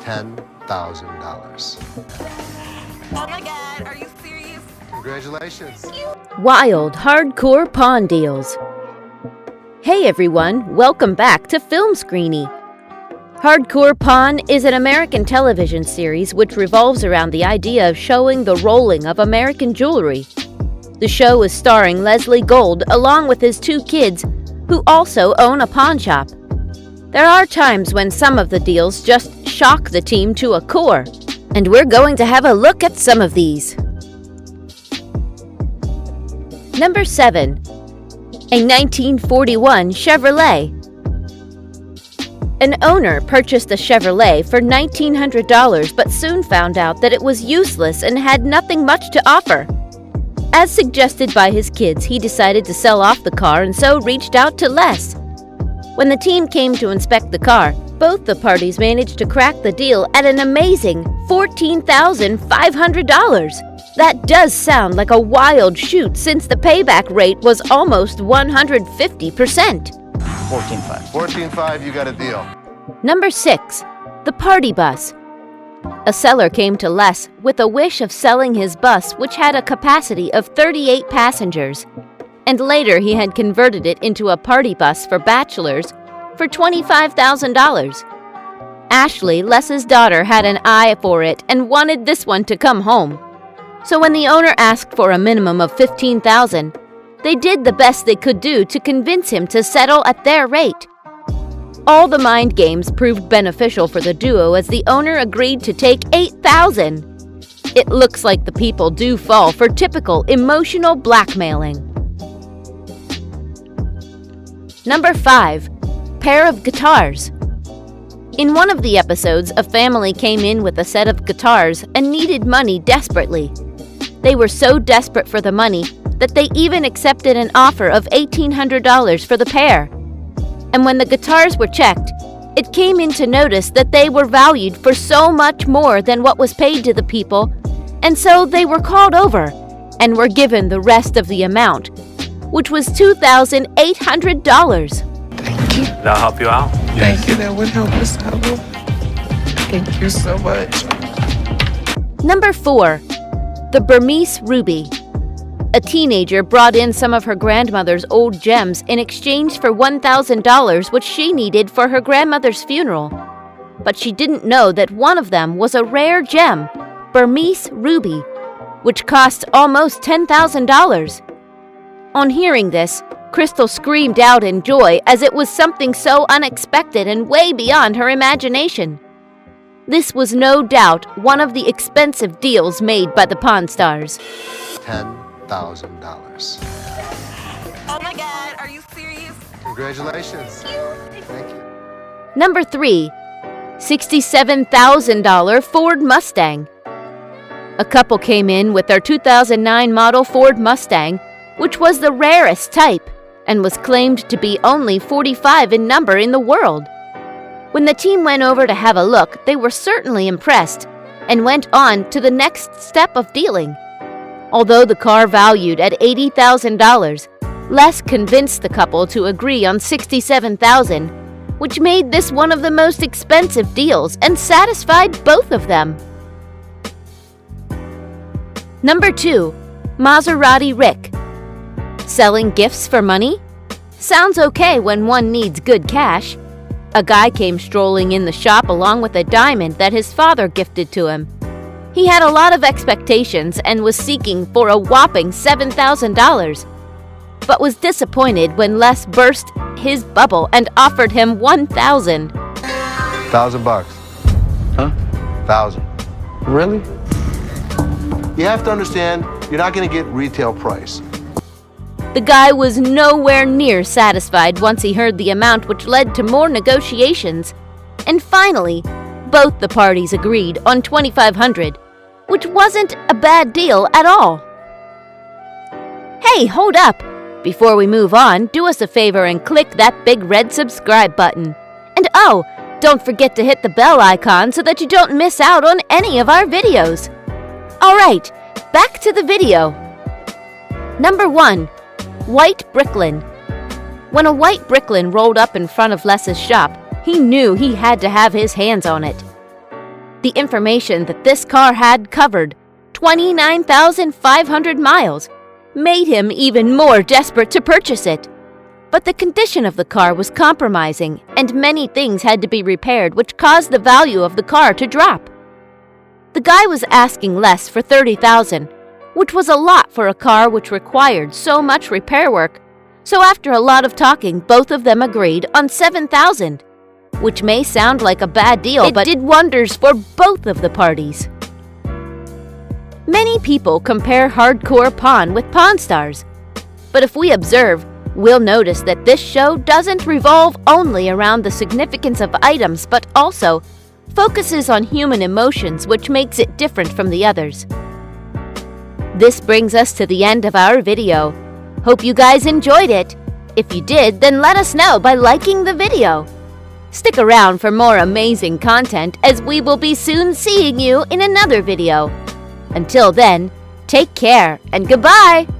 $10,000. Oh my God, are you serious? Congratulations. Wild Hardcore Pawn Deals. Hey everyone, welcome back to Film Screeny. Hardcore Pawn is an American television series which revolves around the idea of showing the rolling of American jewelry. The show is starring Leslie Gold along with his two kids, who also own a pawn shop. There are times when some of the deals just shock the team to a core, and we're going to have a look at some of these. Number 7. A 1941 Chevrolet. An owner purchased a Chevrolet for $1,900 but soon found out that it was useless and had nothing much to offer. As suggested by his kids, he decided to sell off the car and so reached out to Les. When the team came to inspect the car, both the parties managed to crack the deal at an amazing $14,500. That does sound like a wild shoot since the payback rate was almost 150%. $14,500. $14,500, you got a deal. Number 6. The Party Bus. A seller came to Les with a wish of selling his bus, which had a capacity of 38 passengers, and later he had converted it into a party bus for bachelors for $25,000. Ashley, Les's daughter, had an eye for it and wanted this one to come home. So when the owner asked for a minimum of $15,000, they did the best they could do to convince him to settle at their rate. All the mind games proved beneficial for the duo as the owner agreed to take $8,000. It looks like the people do fall for typical emotional blackmailing. Number 5. Pair of guitars. In one of the episodes, a family came in with a set of guitars and needed money desperately. They were so desperate for the money that they even accepted an offer of $1,800 for the pair. And when the guitars were checked, it came into notice that they were valued for so much more than what was paid to the people, and so they were called over and were given the rest of the amount, which was $2,800. Thank you. That'll help you out. Thank you. That would help us out. Thank you so much. Number 4. The Burmese Ruby. A teenager brought in some of her grandmother's old gems in exchange for $1,000 which she needed for her grandmother's funeral. But she didn't know that one of them was a rare gem, Burmese Ruby, which cost almost $10,000. On hearing this, Crystal screamed out in joy as it was something so unexpected and way beyond her imagination. This was no doubt one of the expensive deals made by the Pawn Stars. $10,000. Oh my God, are you serious? Congratulations. Thank you. Number 3. $67,000 Ford Mustang. A couple came in with their 2009 model Ford Mustang, which was the rarest type and was claimed to be only 45 in number in the world. When the team went over to have a look, they were certainly impressed and went on to the next step of dealing. Although the car valued at $80,000, Les convinced the couple to agree on $67,000, which made this one of the most expensive deals and satisfied both of them. Number 2. Maserati Rick. Selling gifts for money? Sounds okay when one needs good cash. A guy came strolling in the shop along with a diamond that his father gifted to him. He had a lot of expectations and was seeking for a whopping $7,000, but was disappointed when Les burst his bubble and offered him $1,000. $1,000. Huh? 1,000. Really? You have to understand, you're not going to get retail price. The guy was nowhere near satisfied once he heard the amount, which led to more negotiations. And finally, both the parties agreed on $2,500, which wasn't a bad deal at all. Hey, hold up! Before we move on, do us a favor and click that big red subscribe button. And oh, don't forget to hit the bell icon so that you don't miss out on any of our videos. Alright, back to the video. Number 1. White Bricklin. When a white Bricklin rolled up in front of Les's shop, he knew he had to have his hands on it. The information that this car had covered 29,500 miles made him even more desperate to purchase it. But the condition of the car was compromising, and many things had to be repaired, which caused the value of the car to drop. The guy was asking less for $30,000, which was a lot for a car which required so much repair work. So after a lot of talking, both of them agreed on $7,000, which may sound like a bad deal, but it did wonders for both of the parties. Many people compare hardcore Pawn with Pawn Stars, but if we observe, we'll notice that this show doesn't revolve only around the significance of items, but also focuses on human emotions, which makes it different from the others. This brings us to the end of our video. Hope you guys enjoyed it. If you did, then let us know by liking the video. Stick around for more amazing content, as we will be soon seeing you in another video. Until then, take care and goodbye!